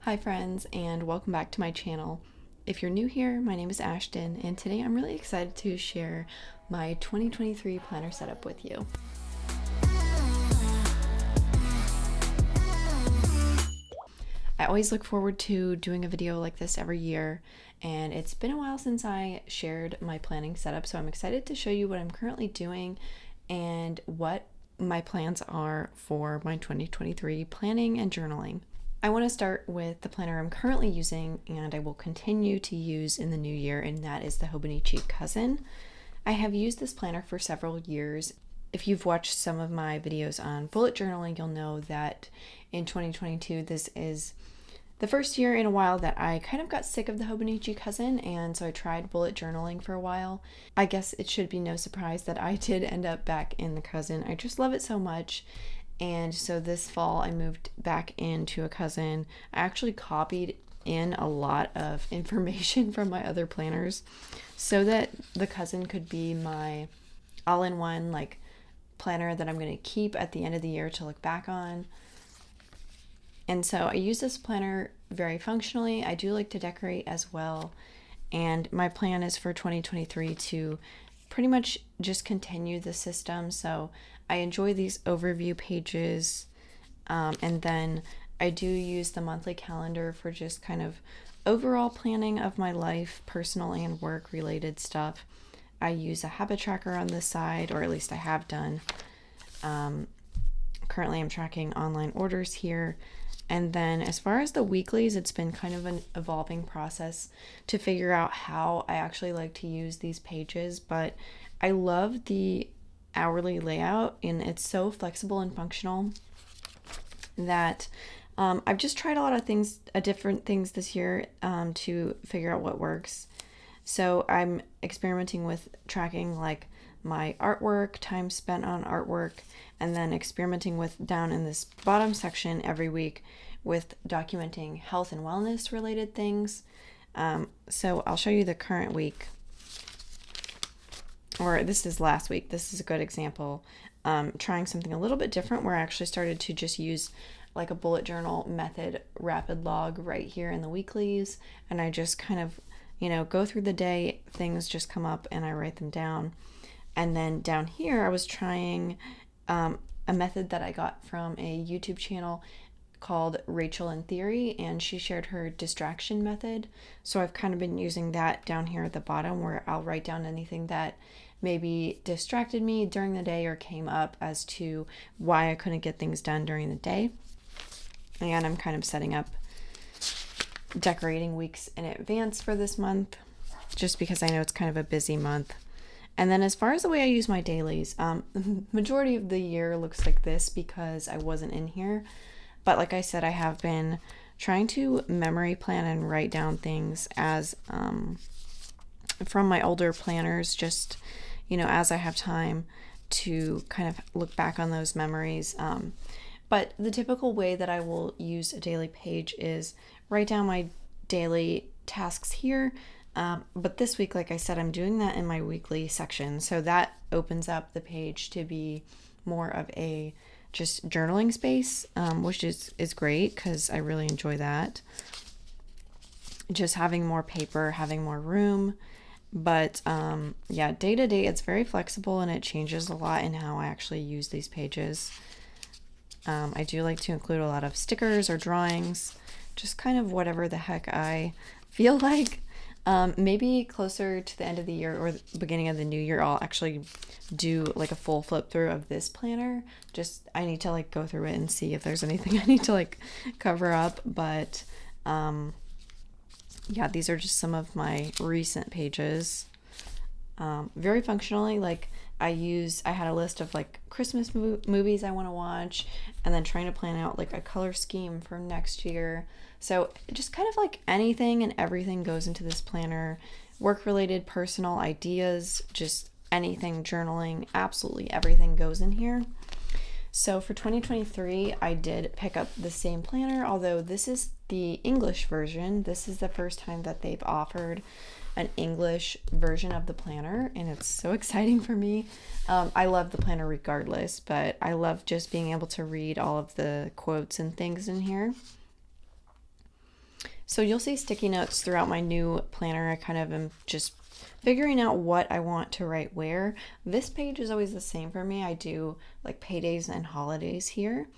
Hi friends, and welcome back to my channel. If you're new here, my name is Ashton, and today I'm really excited to share my 2023 planner setup with you. I always look forward to doing a video like this every year, and it's been a while since I shared my planning setup, so I'm excited to show you what I'm currently doing and what my plans are for my 2023 planning and journaling. I want to start with the planner I'm currently using and I will continue to use in the new year, and that is the Hobonichi Cousin. I have used this planner for several years. If you've watched some of my videos on bullet journaling, you'll know that in 2022, this is the first year in a while that I kind of got sick of the Hobonichi Cousin, and so I tried bullet journaling for a while. I guess it should be no surprise that I did end up back in the Cousin. I just love it so much. And so this fall I moved back into a Cousin. I actually copied in a lot of information from my other planners so that the Cousin could be my all-in-one planner that I'm going to keep at the end of the year to look back on. And so I use this planner very functionally. I do like to decorate as well. And my plan is for 2023 to pretty much just continue the system. So I enjoy these overview pages, and then I do use the monthly calendar for just kind of overall planning of my life, personal and work related stuff. I use a habit tracker on the side, or at least I have done. Currently I'm tracking online orders here. And then as far as the weeklies, it's been kind of an evolving process to figure out how I actually like to use these pages, but I love the hourly layout, and it's so flexible and functional that I've just tried a lot of things, different things this year to figure out what works. So I'm experimenting with tracking like my artwork, time spent on artwork, and then experimenting with down in this bottom section every week with documenting health and wellness related things. So I'll show you the current week. Or this is last week. This is a good example. Trying something a little bit different where I actually started to just use like a bullet journal method rapid log right here in the weeklies. And I just kind of, go through the day, things just come up and I write them down. And then down here, I was trying a method that I got from a YouTube channel called Rachel in Theory, and she shared her distraction method. So I've kind of been using that down here at the bottom where I'll write down anything that maybe distracted me during the day or came up as to why I couldn't get things done during the day. And I'm kind of setting up decorating weeks in advance for this month, just because I know it's kind of a busy month. And then as far as the way I use my dailies, majority of the year looks like this because I wasn't in here. But like I said, I have been trying to memory plan and write down things as from my older planners, just, as I have time to kind of look back on those memories. But the typical way that I will use a daily page is write down my daily tasks here. But this week, like I said, I'm doing that in my weekly section. So that opens up the page to be more of a just journaling space, which is great because I really enjoy that. Just having more paper, having more room. But day to day, it's very flexible and it changes a lot in how I actually use these pages. I do like to include a lot of stickers or drawings, just kind of whatever the heck I feel like. Maybe closer to the end of the year or the beginning of the new year, I'll actually do like a full flip through of this planner. Just, I need to go through it and see if there's anything I need to cover up. But these are just some of my recent pages. Very functionally, I had a list of Christmas movies I want to watch, and then trying to plan out a color scheme for next year. So just kind of anything and everything goes into this planner. Work related, personal ideas, just anything, journaling, absolutely everything goes in here. So for 2023, I did pick up the same planner, although this is the English version. This is the first time that they've offered an English version of the planner, and it's so exciting for me. I love the planner regardless, but I love just being able to read all of the quotes and things in here. So you'll see sticky notes throughout my new planner. I kind of am just figuring out what I want to write where. This page is always the same for me. I do like paydays and holidays here.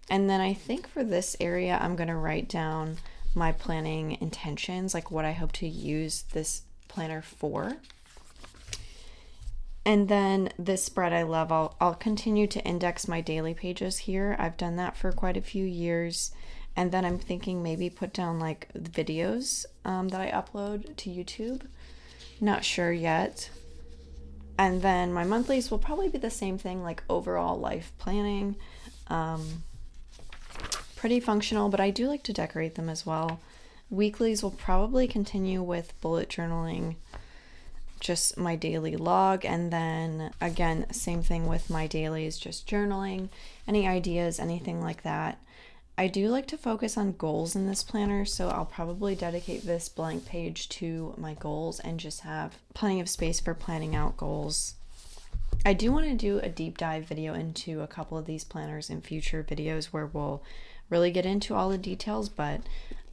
And then I think for this area, I'm going to write down my planning intentions, like what I hope to use this planner for. And then this spread I love, I'll continue to index my daily pages here. I've done that for quite a few years. And then I'm thinking maybe put down like videos that I upload to YouTube. Not sure yet. And then my monthlies will probably be the same thing, like overall life planning. Pretty functional, but I do like to decorate them as well. Weeklies will probably continue with bullet journaling, just my daily log, and then again, same thing with my dailies, just journaling, any ideas, anything like that. I do like to focus on goals in this planner, so I'll probably dedicate this blank page to my goals and just have plenty of space for planning out goals. I do want to do a deep dive video into a couple of these planners in future videos where we'll really get into all the details, but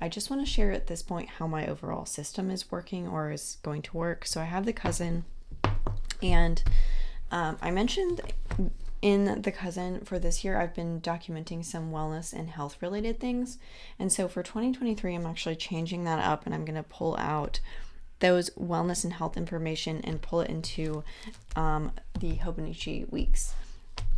I just want to share at this point how my overall system is working or is going to work. So I have the Cousin, and I mentioned in the Cousin for this year, I've been documenting some wellness and health related things. And so for 2023, I'm actually changing that up, and I'm going to pull out those wellness and health information and pull it into the Hobonichi Weeks.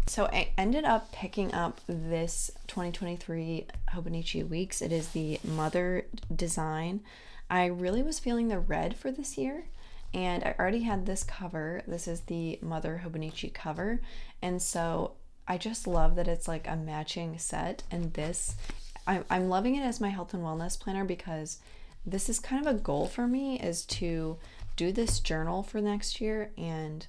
So I ended up picking up this 2023 Hobonichi Weeks. It is the Mother design. I really was feeling the red for this year, and I already had this cover. This is the Mother Hobonichi cover, and so I just love that it's like a matching set. And this, I'm loving it as my health and wellness planner because this is kind of a goal for me, is to do this journal for next year and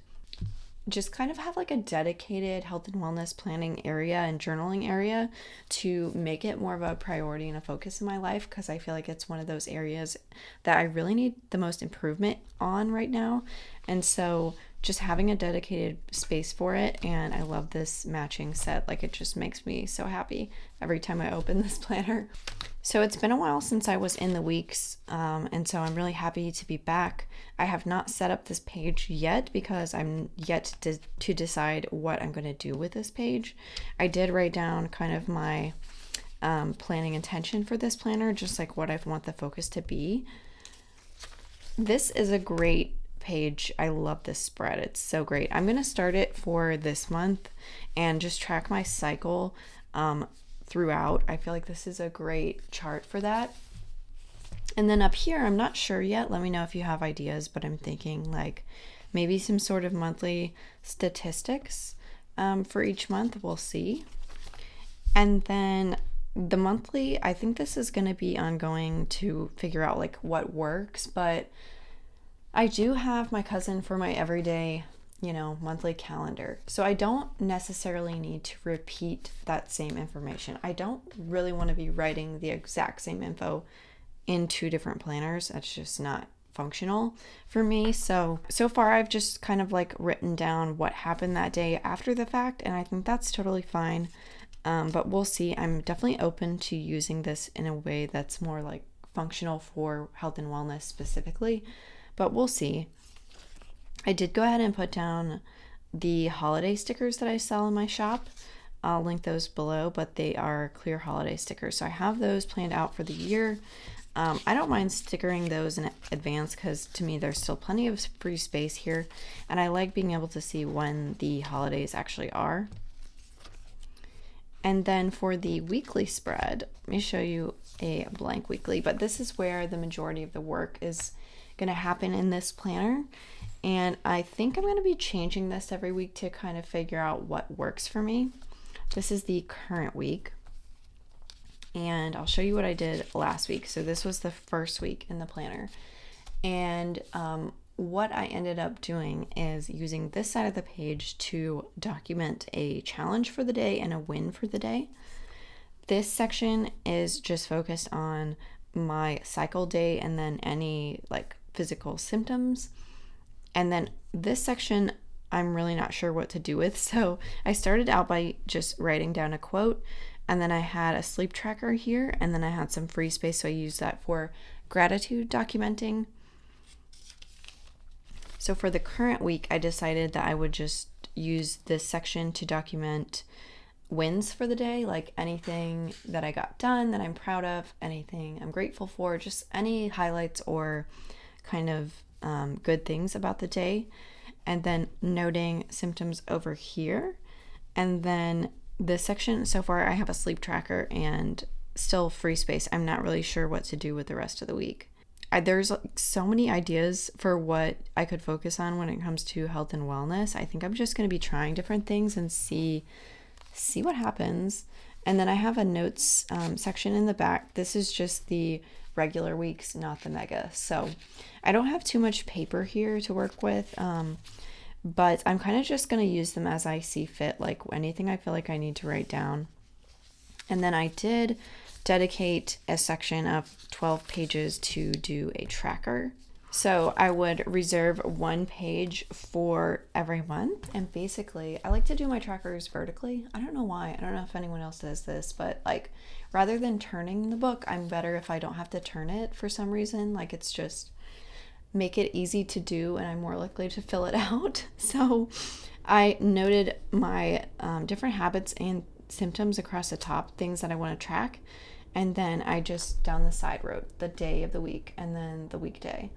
just kind of have like a dedicated health and wellness planning area and journaling area to make it more of a priority and a focus in my life, because I feel like it's one of those areas that I really need the most improvement on right now. And so just having a dedicated space for it, and I love this matching set. Like, it just makes me so happy every time I open this planner. So it's been a while since I was in the weeks, and so I'm really happy to be back. I have not set up this page yet because I'm yet to decide what I'm going to do with this page. I did write down kind of my planning intention for this planner, just like what I want the focus to be. This is a great page. I love this spread. It's so great. I'm going to start it for this month and just track my cycle throughout. I feel like this is a great chart for that. And then up here, I'm not sure yet. Let me know if you have ideas, but I'm thinking like maybe some sort of monthly statistics for each month. We'll see. And then the monthly, I think this is going to be ongoing to figure out like what works, but I do have my Cousin for my everyday, monthly calendar. So I don't necessarily need to repeat that same information. I don't really want to be writing the exact same info in two different planners. That's just not functional for me. So far I've just kind of like written down what happened that day after the fact, and I think that's totally fine. But we'll see. I'm definitely open to using this in a way that's more like functional for health and wellness specifically, but we'll see. I did go ahead and put down the holiday stickers that I sell in my shop. I'll link those below, but they are clear holiday stickers. So I have those planned out for the year. I don't mind stickering those in advance because to me there's still plenty of free space here, and I like being able to see when the holidays actually are. And then for the weekly spread, let me show you a blank weekly, but this is where the majority of the work is going to happen in this planner. And I think I'm going to be changing this every week to kind of figure out what works for me. This is the current week, and I'll show you what I did last week. So this was the first week in the planner, and what I ended up doing is using this side of the page to document a challenge for the day and a win for the day. This section is just focused on my cycle day and then any like physical symptoms. And then this section, I'm really not sure what to do with. So I started out by just writing down a quote, And then I had a sleep tracker here, and then I had some free space, so I used that for gratitude documenting. So for the current week, I decided that I would just use this section to document wins for the day, like anything that I got done that I'm proud of, anything I'm grateful for, just any highlights or kind of good things about the day. And then noting symptoms over here. And then this section, so far I have a sleep tracker and still free space. I'm not really sure what to do with the rest of the week. There's so many ideas for what I could focus on when it comes to health and wellness. I think I'm just going to be trying different things and see what happens. And then I have a notes section in the back. This is just the regular weeks, not the mega. So I don't have too much paper here to work with, but I'm kind of just going to use them as I see fit, like anything I feel like I need to write down. And then I did dedicate a section of 12 pages to do a tracker. So I would reserve 1 page for every month. And basically, I like to do my trackers vertically. I don't know why. I don't know if anyone else does this, but like rather than turning the book, I'm better if I don't have to turn it for some reason. Like it's just make it easy to do and I'm more likely to fill it out. So I noted my different habits and symptoms across the top, things that I want to track. And then I just down the side wrote the day of the week and then the weekday.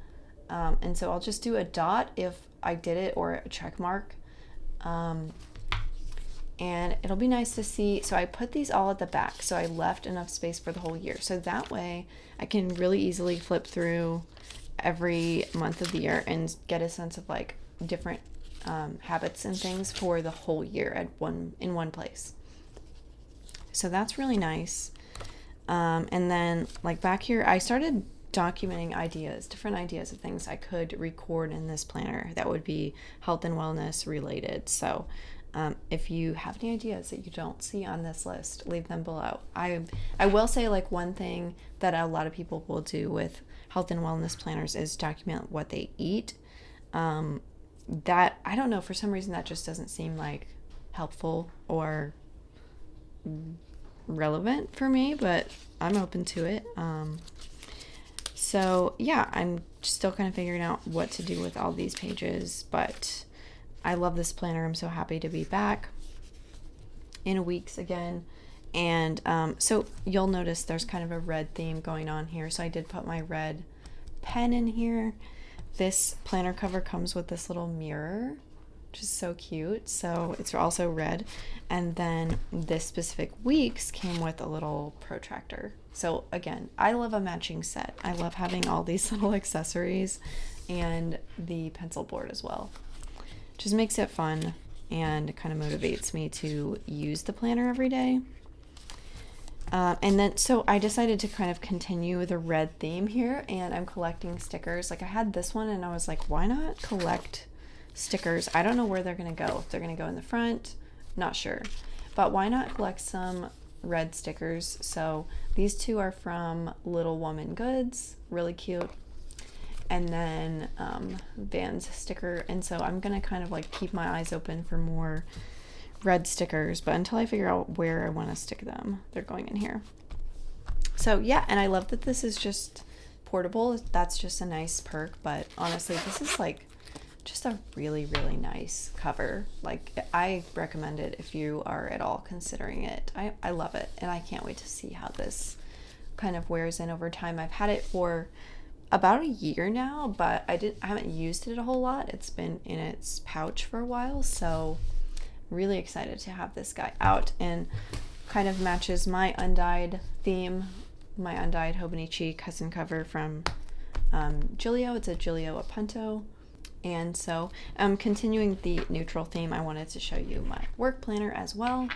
And so I'll just do a dot if I did it or a check mark. And it'll be nice to see. So I put these all at the back. So I left enough space for the whole year. So that way I can really easily flip through every month of the year and get a sense of like different habits and things for the whole year in one place. So that's really nice. And then like back here, I started documenting different ideas of things I could record in this planner that would be health and wellness related. So if you have any ideas that you don't see on this list, leave them below. I will say like one thing that a lot of people will do with health and wellness planners is document what they eat. That I don't know, for some reason that just doesn't seem like helpful or relevant for me, but I'm open to it. So yeah, I'm still kind of figuring out what to do with all these pages, but I love this planner. I'm so happy to be back in weeks again. And so you'll notice there's kind of a red theme going on here. So I did put my red pen in here. This planner cover comes with this little mirror, which is so cute. So it's also red. And then this specific weeks came with a little protractor. So again, I love a matching set. I love having all these little accessories and the pencil board as well. Just makes it fun and kind of motivates me to use the planner every day. And then, so I decided to kind of continue the red theme here, and I'm collecting stickers. Like I had this one and I was like, why not collect stickers? I don't know where they're going to go. If they're going to go in the front, not sure. But why not collect some red stickers? So these two are from Little Woman Goods, really cute. And then Vans sticker. And so I'm going to kind of like keep my eyes open for more red stickers, but until I figure out where I want to stick them, they're going in here. So yeah, and I love that this is just portable. That's just a nice perk, but honestly, this is like just a really, really nice cover. Like I recommend it if you are at all considering it. I love it, and I can't wait to see how this kind of wears in over time. I've had it for about a year now, but I haven't used it a whole lot. It's been in its pouch for a while, so really excited to have this guy out, and kind of matches my undyed theme, my undyed Hobonichi Cousin cover from Giglio. It's a Giglio Appunto. And so continuing the neutral theme, I wanted to show you my work planner as well.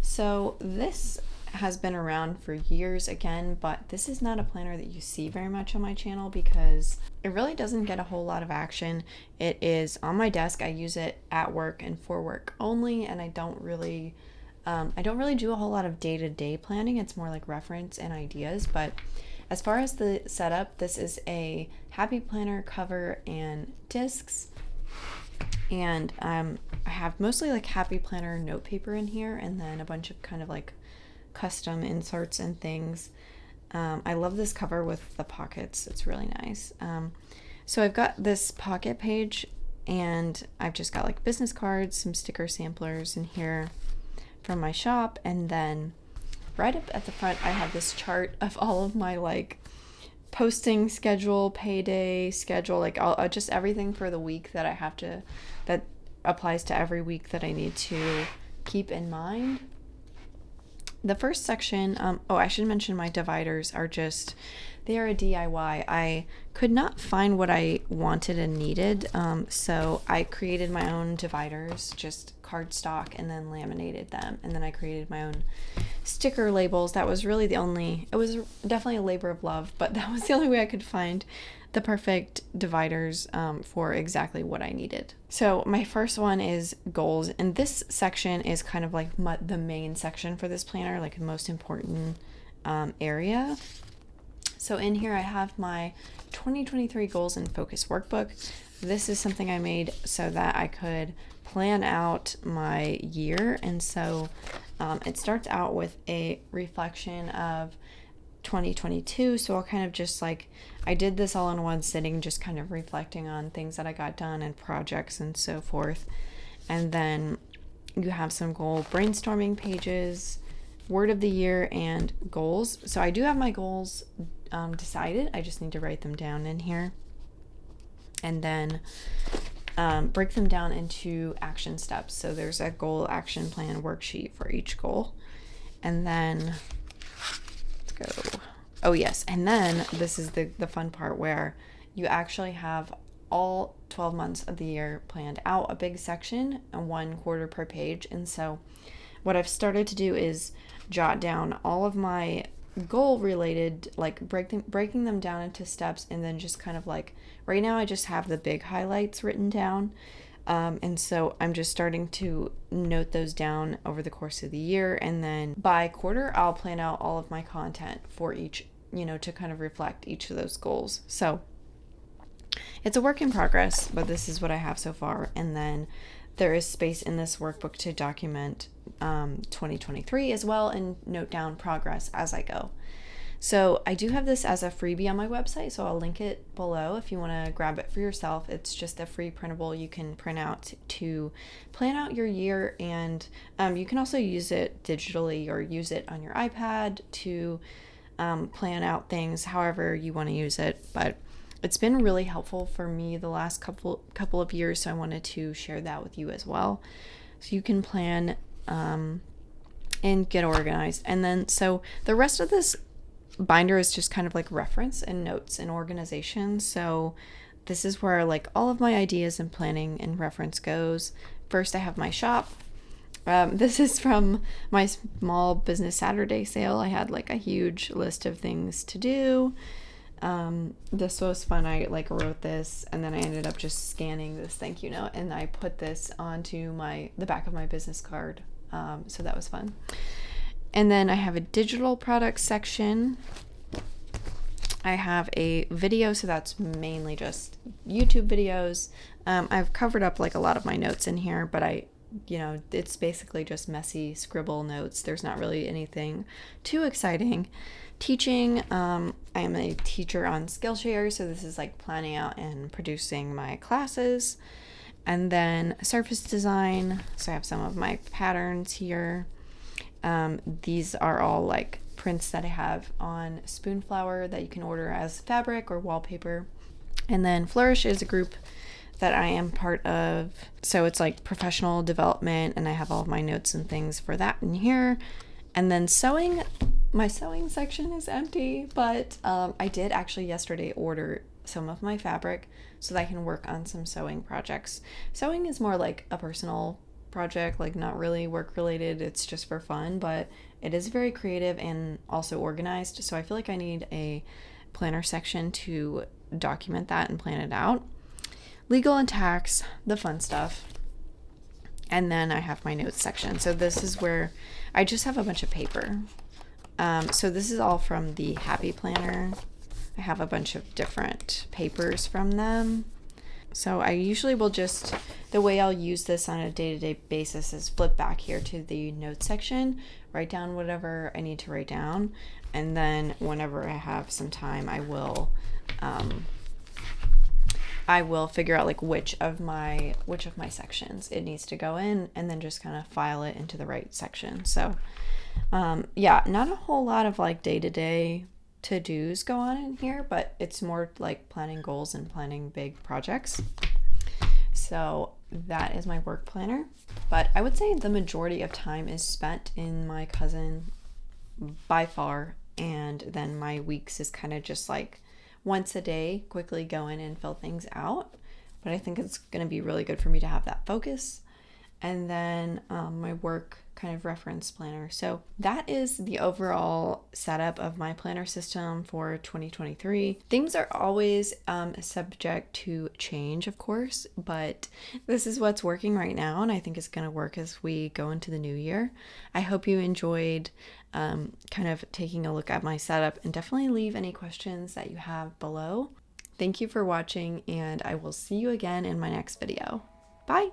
So this has been around for years again, but this is not a planner that you see very much on my channel because it really doesn't get a whole lot of action. It is on my desk. I use it at work and for work only, and I don't really do a whole lot of day-to-day planning. It's more like reference and ideas. But as far as the setup, this is a happy planner cover and discs, and I have mostly like happy planner note paper in here, and then a bunch of kind of like custom inserts and things. I love this cover with the pockets. It's really nice. So I've got this pocket page, and I've just got like business cards, some sticker samplers in here from my shop, and then right up at the front I have this chart of all of my like posting schedule, payday schedule, like all, just everything for the week that I have to, that applies to every week that I need to keep in mind. The first section, I should mention my dividers are just, they are a DIY. I could not find what I wanted and needed, so I created my own dividers, just cardstock, and then laminated them. And then I created my own sticker labels. That was really the only, it was definitely a labor of love, but that was the only way I could find the perfect dividers for exactly what I needed. So my first one is goals, and this section is kind of like the main section for this planner, like the most important area. So in here I have my 2023 goals and focus workbook. This is something I made so that I could plan out my year, and so it starts out with a reflection of 2022. So I'll kind of just like, I did this all in one sitting, just kind of reflecting on things that I got done and projects and so forth. And then you have some goal brainstorming pages, word of the year, and goals. So I do have my goals decided. I just need to write them down in here, and then break them down into action steps. So there's a goal action plan worksheet for each goal. And then oh yes, and then this is the fun part where you actually have all 12 months of the year planned out, a big section, and 1 quarter per page. And so what I've started to do is jot down all of my goal related, like breaking them down into steps, and then just kind of like, right now I just have the big highlights written down. And so I'm just starting to note those down over the course of the year. And then by quarter, I'll plan out all of my content for each, to kind of reflect each of those goals. So it's a work in progress, but this is what I have so far. And then there is space in this workbook to document 2023 as well, and note down progress as I go. So I do have this as a freebie on my website, so I'll link it below if you want to grab it for yourself. It's just a free printable you can print out to plan out your year, and you can also use it digitally or use it on your iPad to plan out things however you want to use it. But it's been really helpful for me the last couple of years, so I wanted to share that with you as well, so you can plan and get organized. And then so the rest of this binder is just kind of like reference and notes and organization. So this is where like all of my ideas and planning and reference goes. First I have my shop. This is from my small business Saturday sale. I had like a huge list of things to do. This was fun. I like wrote this, and then I ended up just scanning this thank you note, and I put this onto the back of my business card. So that was fun. And then I have a digital products section. I have a video, so that's mainly just YouTube videos. I've covered up like a lot of my notes in here, but it's basically just messy scribble notes. There's not really anything too exciting. Teaching, I am a teacher on Skillshare, so this is like planning out and producing my classes. And then surface design, so I have some of my patterns here. These are all like prints that I have on Spoonflower that you can order as fabric or wallpaper. And then Flourish is a group that I am part of, so it's like professional development, and I have all of my notes and things for that in here. And then sewing, my sewing section is empty, but I did actually yesterday order some of my fabric so that I can work on some sewing projects. Sewing is more like a personal project, like not really work related. It's just for fun, but it is very creative and also organized. So I feel like I need a planner section to document that and plan it out. Legal and tax, the fun stuff. And then I have my notes section. So this is where I just have a bunch of paper. So this is all from the Happy Planner. I have a bunch of different papers from them. So I usually will just, the way I'll use this on a day-to-day basis is flip back here to the notes section, write down whatever I need to write down, and then whenever I have some time, I will figure out like which of my sections it needs to go in, and then just kind of file it into the right section. So yeah, not a whole lot of like day-to-day to-dos go on in here, but it's more like planning goals and planning big projects. So that is my work planner, but I would say the majority of time is spent in my cousin by far, and then my weeks is kind of just like once a day, quickly go in and fill things out. But I think it's going to be really good for me to have that focus. And then my work kind of reference planner. So that is the overall setup of my planner system for 2023. Things are always subject to change, of course, but this is what's working right now, and I think it's going to work as we go into the new year. I hope you enjoyed kind of taking a look at my setup, and definitely leave any questions that you have below. Thank you for watching, and I will see you again in my next video. Bye!